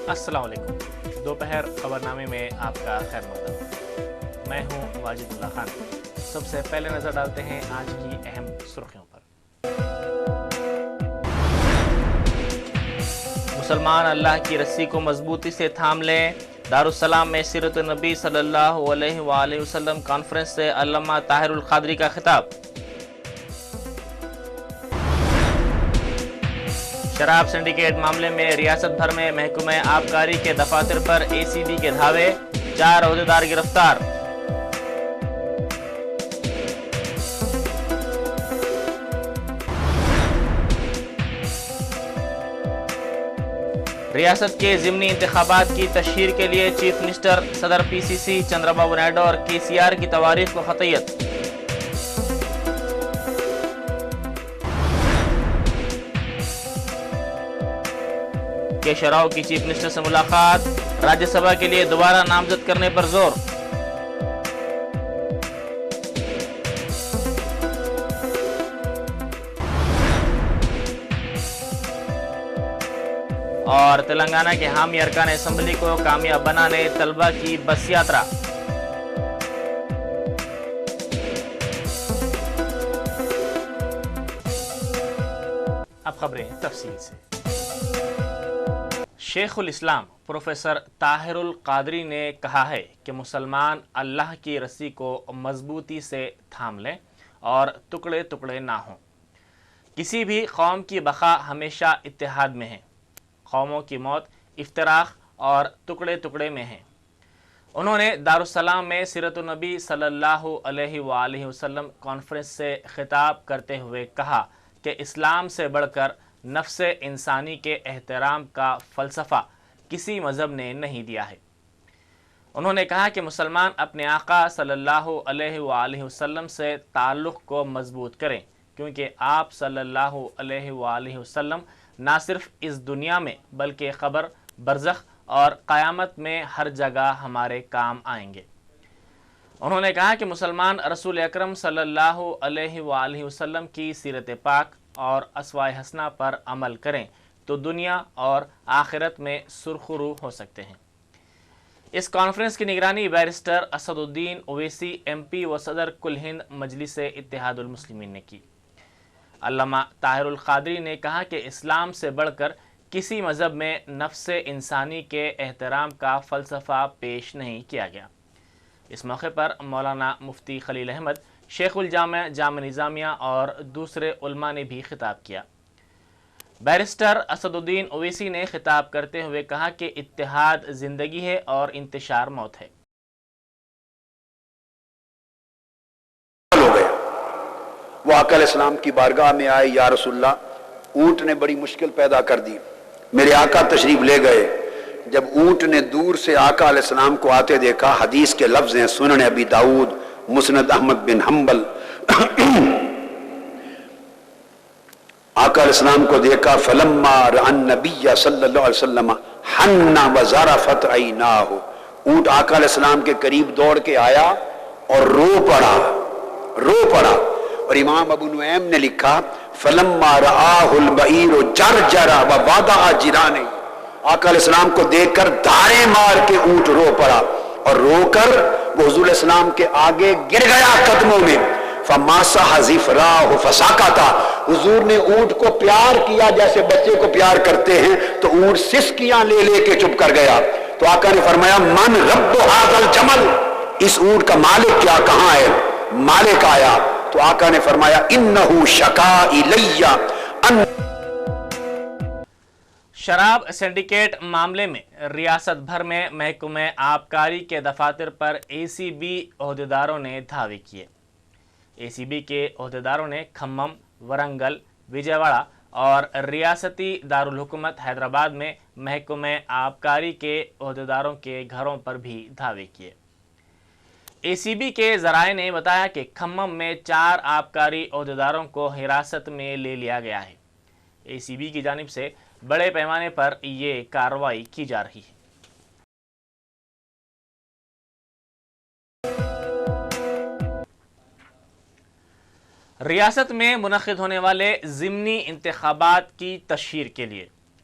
السلام علیکم۔ دوپہر خبرنامے میں آپ کا خیر مقدم۔ میں ہوں واجد اللہ خان۔ سب سے پہلے نظر ڈالتے ہیں آج کی اہم سرخیوں پر۔ مسلمان اللہ کی رسی کو مضبوطی سے تھام لیں۔ دارالسلام میں سیرت نبی صلی اللہ علیہ وآلہ وسلم کانفرنس سے علامہ طاہر القادری کا خطاب۔ شراب سنڈیکیٹ معاملے میں ریاست بھر میں محکمہ آبکاری کے دفاتر پر ACB کے دھاوے، 4 عہدیدار گرفتار۔ ریاست کے ضمنی انتخابات کی تشہیر کے لیے چیف منسٹر، صدر PCC چندرا بابو نائیڈو اور KCR کی تواریخ کو خطیت۔ کیشو راؤ کی چیف منسٹر سے ملاقات، راجیہ سبھا کے لیے دوبارہ نامزد کرنے پر زور۔ اور تلنگانہ کے حامی ارکان اسمبلی کو کامیاب بنانے طلبہ کی بس یاترا۔ اب خبریں تفصیل سے۔ شیخ الاسلام پروفیسر طاہر القادری نے کہا ہے کہ مسلمان اللہ کی رسی کو مضبوطی سے تھام لیں اور ٹکڑے ٹکڑے نہ ہوں۔ کسی بھی قوم کی بقا ہمیشہ اتحاد میں ہے، قوموں کی موت افتراق اور ٹکڑے ٹکڑے میں ہے۔ انہوں نے دارالسلام میں سیرت النبی صلی اللہ علیہ وآلہ وسلم کانفرنس سے خطاب کرتے ہوئے کہا کہ اسلام سے بڑھ کر نفس انسانی کے احترام کا فلسفہ کسی مذہب نے نہیں دیا ہے۔ انہوں نے کہا کہ مسلمان اپنے آقا صلی اللہ علیہ وآلہ وسلم سے تعلق کو مضبوط کریں، کیونکہ آپ صلی اللہ علیہ وآلہ وسلم نہ صرف اس دنیا میں بلکہ قبر، برزخ اور قیامت میں ہر جگہ ہمارے کام آئیں گے۔ انہوں نے کہا کہ مسلمان رسول اکرم صلی اللہ علیہ وآلہ وسلم کی سیرت پاک اور اسوائے حسنہ پر عمل کریں تو دنیا اور آخرت میں سرخرو ہو سکتے ہیں۔ اس کانفرنس کی نگرانی بیرسٹر اسد الدین اویسی MP و صدر کل ہند مجلس اتحاد المسلمین نے کی۔ علامہ طاہر القادری نے کہا کہ اسلام سے بڑھ کر کسی مذہب میں نفس انسانی کے احترام کا فلسفہ پیش نہیں کیا گیا۔ اس موقع پر مولانا مفتی خلیل احمد، شیخ الجامع جامع نظامیہ اور دوسرے علماء نے بھی خطاب کیا۔ بیرسٹر اسد الدین اویسی نے خطاب کرتے ہوئے کہا کہ اتحاد زندگی ہے اور انتشار موت ہے۔ وہ آقا علیہ السلام کی بارگاہ میں آئے، یا رسول اللہ اونٹ نے بڑی مشکل پیدا کر دی، میرے آقا تشریف لے گئے۔ جب اونٹ نے دور سے آقا علیہ السلام کو آتے دیکھا، حدیث کے لفظ ہیں سنن ابی داؤد، مسند احمد بن حنبل، آقا علیہ السلام کو دیکھا، فلما رأى النبی صلی اللہ علیہ وسلم حن وزرفت عیناہ، اونٹ آقا علیہ السلام کے قریب دوڑ کے آیا اور رو پڑا۔ اور امام ابو نعیم نے لکھا فلما رآہ البعیر جرجر ووضع جرانہ، آقا علیہ السلام کو دیکھ کر دھارے مار کے اونٹ رو پڑا اور رو کر وہ حضور علیہ السلام کے آگے گر گیا قدموں میں۔ فماسح ظفراہ فسکت، حضور نے اونٹ کو پیار کیا جیسے بچے کو پیار کرتے ہیں، تو اونٹ سسکیاں لے کے چپ کر گیا۔ تو آقا نے فرمایا من رب ھذا الجمل، اس اونٹ کا مالک کیا، کہاں ہے؟ مالک آیا تو آقا نے فرمایا انہ شکا الی ان۔ شراب سنڈیکیٹ معاملے میں ریاست بھر میں محکمہ آبکاری کے دفاتر پر ACB عہدیداروں نے دھاوے کیے۔ ACB کے عہدیداروں نے کھمم، ورنگل، وجے واڑہ اور ریاستی دارالحکومت حیدرآباد میں محکمہ آبکاری کے عہدیداروں کے گھروں پر بھی دھاوے کیے۔ ACB کے ذرائع نے بتایا کہ کھمم میں 4 آبکاری عہدیداروں کو حراست میں لے لیا گیا ہے۔ ACB کی جانب سے بڑے پیمانے پر یہ کارروائی کی جا رہی ہے۔ ریاست میں منعقد ہونے والے ضمنی انتخابات کی تشہیر کے لیے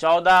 14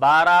12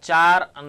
4,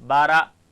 12,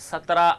17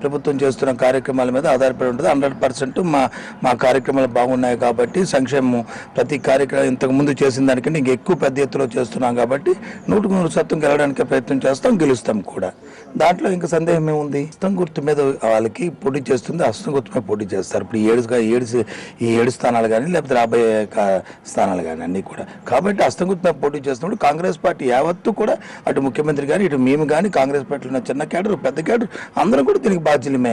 ప్రభుత్వం చేస్తున్న కార్యక్రమాల మీద ఆధారపడి ఉంటుంది। 100% మా కార్యక్రమాలు బాగున్నాయి కాబట్టి సంక్షేమం ప్రతి కార్యక్రమం ఇంతకు ముందు చేసిన దానికంటే ఇంకా ఎక్కువ పెద్ద ఎత్తులో చేస్తున్నాం కాబట్టి 100% గెలవడానికి ప్రయత్నం చేస్తాం, గెలుస్తాం కూడా। దాంట్లో ఇంకా సందేహం ఏముంది? హస్తం గుర్తు మీద వాళ్ళకి పోటీ చేస్తుంది, హస్తం గుర్తు మీద పోటీ చేస్తారు। ఇప్పుడు ఈ 7 స్థానాలు కానీ లేకపోతే రాబోయే స్థానాలు కానీ అన్నీ కూడా కాబట్టి హస్తం గుర్తు మీద పోటీ చేస్తున్నప్పుడు కాంగ్రెస్ పార్టీ యావత్తు కూడా అటు ముఖ్యమంత్రి కానీ ఇటు మేము కానీ కాంగ్రెస్ పార్టీలో ఉన్న చిన్న కేడర్ పెద్ద కేడర్ అందరం కూడా దీనికి బాధ్యులు మే।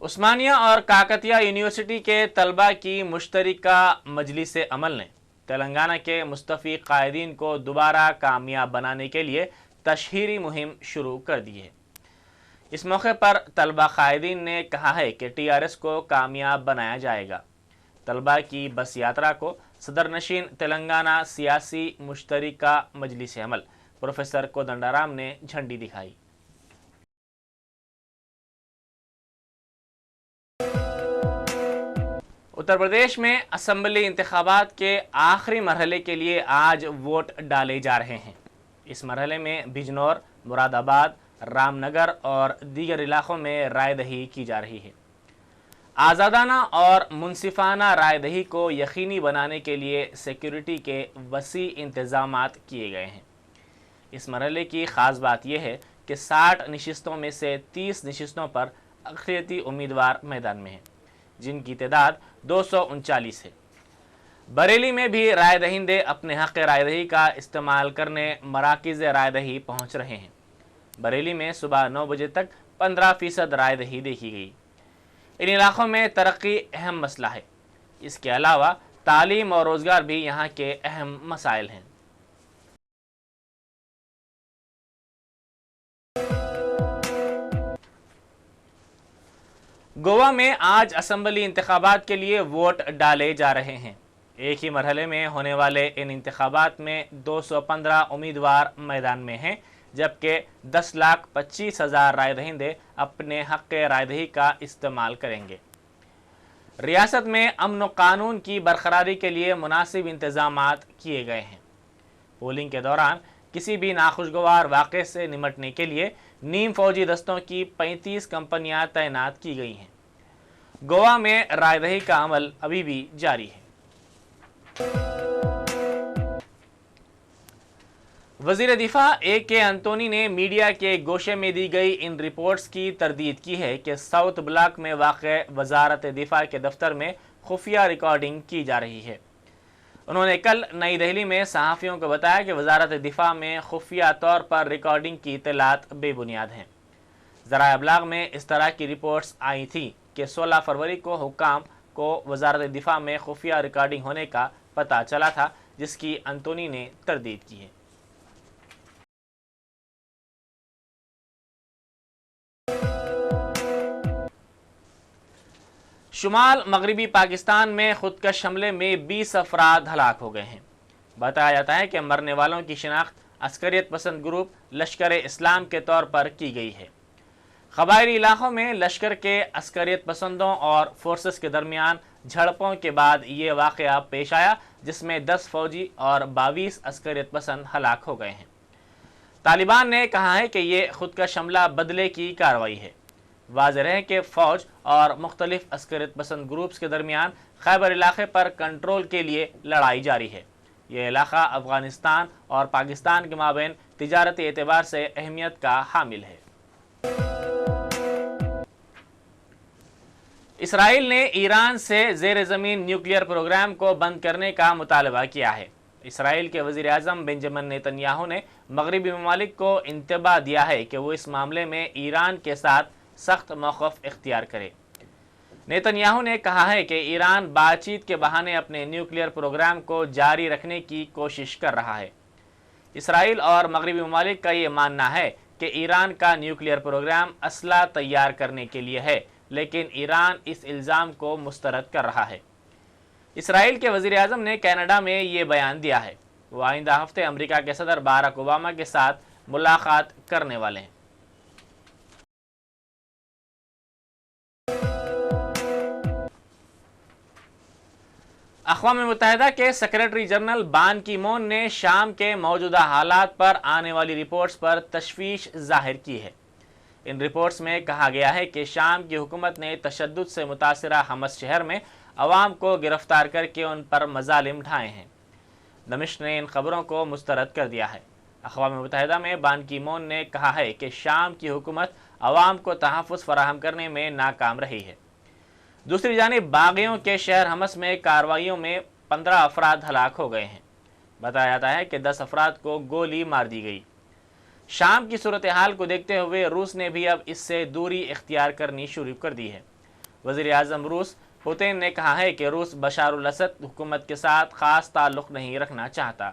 عثمانیہ اور کاکتیہ یونیورسٹی کے طلبہ کی مشترکہ مجلس عمل نے تلنگانہ کے مستفی قائدین کو دوبارہ کامیاب بنانے کے لیے تشہیری مہم شروع کر دی ہے۔ اس موقع پر طلبہ قائدین نے کہا ہے کہ TRS کو کامیاب بنایا جائے گا۔ طلبہ کی بس یاترا کو صدر نشین تلنگانہ سیاسی مشترکہ مجلس عمل پروفیسر کودنڈارام نے جھنڈی دکھائی۔ اتر پردیش میں اسمبلی انتخابات کے آخری مرحلے کے لیے آج ووٹ ڈالے جا رہے ہیں۔ اس مرحلے میں بجنور، مراد آباد، رام نگر اور دیگر علاقوں میں رائے دہی کی جا رہی ہے۔ آزادانہ اور منصفانہ رائے دہی کو یقینی بنانے کے لیے سیکیورٹی کے وسیع انتظامات کیے گئے ہیں۔ اس مرحلے کی خاص بات یہ ہے کہ 60 نشستوں میں سے 30 نشستوں پر اقلیتی امیدوار میدان میں ہیں، جن کی تعداد 239 ہے۔ بریلی میں بھی رائے دہندے اپنے حق رائے دہی کا استعمال کرنے مراکز رائے دہی پہنچ رہے ہیں۔ بریلی میں صبح 9 بجے تک 15% رائے دہی دیکھی گئی۔ ان علاقوں میں ترقی اہم مسئلہ ہے۔ اس کے علاوہ تعلیم اور روزگار بھی یہاں کے اہم مسائل ہیں۔ گوا میں آج اسمبلی انتخابات کے لیے ووٹ ڈالے جا رہے ہیں۔ ایک ہی مرحلے میں ہونے والے ان انتخابات میں 215 امیدوار میدان میں ہیں، جبکہ 10,25,000 رائے دہندے اپنے حق رائے دہی کا استعمال کریں گے۔ ریاست میں امن و قانون کی برقراری کے لیے مناسب انتظامات کیے گئے ہیں۔ پولنگ کے دوران کسی بھی ناخوشگوار واقعے سے نمٹنے کے لیے نیم فوجی دستوں کی 35 کمپنیاں تعینات کی گئی ہیں۔ گوا میں رائے دہی کا عمل ابھی بھی جاری ہے۔ وزیر دفاع AK انتونی نے میڈیا کے گوشے میں دی گئی ان رپورٹس کی تردید کی ہے کہ ساؤتھ بلاک میں واقع وزارت دفاع کے دفتر میں خفیہ ریکارڈنگ کی جا رہی ہے۔ انہوں نے کل نئی دہلی میں صحافیوں کو بتایا کہ وزارت دفاع میں خفیہ طور پر ریکارڈنگ کی اطلاعات بے بنیاد ہیں۔ ذرائع ابلاغ میں اس طرح کی رپورٹس آئی تھیں کہ 16 فروری کو حکام کو وزارت دفاع میں خفیہ ریکارڈنگ ہونے کا پتہ چلا تھا، جس کی انتونی نے تردید کی ہے۔ شمال مغربی پاکستان میں خودکش حملے میں 20 افراد ہلاک ہو گئے ہیں۔ بتایا جاتا ہے کہ مرنے والوں کی شناخت عسکریت پسند گروپ لشکر اسلام کے طور پر کی گئی ہے۔ قبائلی علاقوں میں لشکر کے عسکریت پسندوں اور فورسز کے درمیان جھڑپوں کے بعد یہ واقعہ پیش آیا، جس میں 10 فوجی اور 22 عسکریت پسند ہلاک ہو گئے ہیں۔ طالبان نے کہا ہے کہ یہ خودکش حملہ بدلے کی کارروائی ہے۔ واضح ہے کہ فوج اور مختلف عسکریت پسند گروپس کے درمیان خیبر علاقے پر کنٹرول کے لیے لڑائی جاری ہے۔ یہ علاقہ افغانستان اور پاکستان کے مابین تجارتی اعتبار سے اہمیت کا حامل ہے۔ اسرائیل نے ایران سے زیر زمین نیوکلیئر پروگرام کو بند کرنے کا مطالبہ کیا ہے۔ اسرائیل کے وزیر اعظم بنجامن نیتن یاہو نے مغربی ممالک کو انتباہ دیا ہے کہ وہ اس معاملے میں ایران کے ساتھ سخت موقف اختیار کرے۔ نیتن یاہو نے کہا ہے کہ ایران بات چیت کے بہانے اپنے نیوکلیئر پروگرام کو جاری رکھنے کی کوشش کر رہا ہے۔ اسرائیل اور مغربی ممالک کا یہ ماننا ہے کہ ایران کا نیوکلیئر پروگرام اسلحہ تیار کرنے کے لیے ہے، لیکن ایران اس الزام کو مسترد کر رہا ہے۔ اسرائیل کے وزیر اعظم نے کینیڈا میں یہ بیان دیا ہے۔ وہ آئندہ ہفتے امریکہ کے صدر باراک اوباما کے ساتھ ملاقات کرنے والے ہیں۔ اقوام متحدہ کے سیکریٹری جنرل بان کی مون نے شام کے موجودہ حالات پر آنے والی رپورٹس پر تشویش ظاہر کی ہے۔ ان رپورٹس میں کہا گیا ہے کہ شام کی حکومت نے تشدد سے متاثرہ حمص شہر میں عوام کو گرفتار کر کے ان پر مظالم ڈھائے ہیں۔ دمشق نے ان خبروں کو مسترد کر دیا ہے۔ اقوام متحدہ میں بان کی مون نے کہا ہے کہ شام کی حکومت عوام کو تحفظ فراہم کرنے میں ناکام رہی ہے۔ دوسری جانب باغیوں کے شہر حمص میں کارروائیوں میں 15 افراد ہلاک ہو گئے ہیں۔ بتایا جاتا ہے کہ 10 افراد کو گولی مار دی گئی۔ شام کی صورتحال کو دیکھتے ہوئے روس نے بھی اب اس سے دوری اختیار کرنی شروع کر دی ہے۔ وزیر اعظم روس پوتین نے کہا ہے کہ روس بشار الاسد حکومت کے ساتھ خاص تعلق نہیں رکھنا چاہتا۔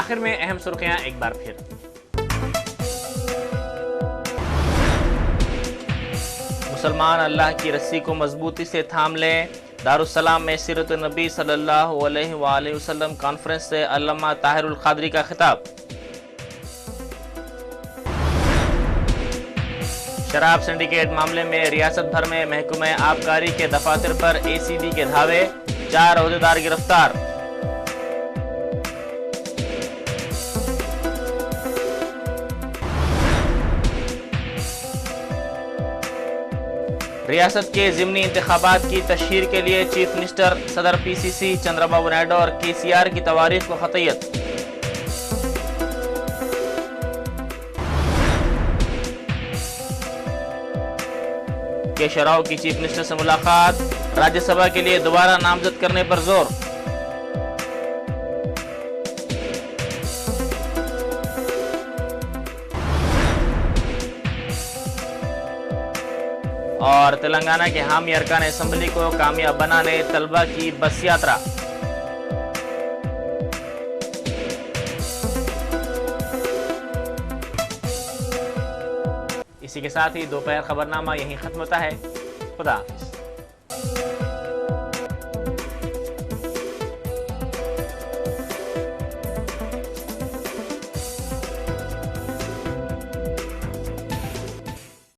آخر میں اہم سرخیاں ایک بار پھر۔ مسلمان اللہ کی رسی کو مضبوطی سے تھام لیں۔ دارالسلام میں سیرت النبی صلی اللہ علیہ وآلہ وسلم کانفرنس سے علامہ طاہر القادری کا خطاب۔ شراب سنڈیکیٹ معاملے میں ریاست بھر میں محکمہ آبکاری کے دفاتر پر ACD کے دھاوے، 4 عہدیدار گرفتار۔ ریاست کے ضمنی انتخابات کی تشہیر کے لیے چیف منسٹر، صدر PCC چندرا بابو نائیڈو اور KCR کی تواریخ کو خطیت۔ کیشو راؤ کی چیف منسٹر سے ملاقات، راجیہ سبھا کے لیے دوبارہ نامزد کرنے پر زور۔ اور تلنگانہ کے حامی ارکان اسمبلی کو کامیاب بنانے طلبہ کی بس یاترا۔ اسی کے ساتھ ہی دوپہر خبرنامہ یہیں ختم ہوتا ہے۔ خدا حافظ۔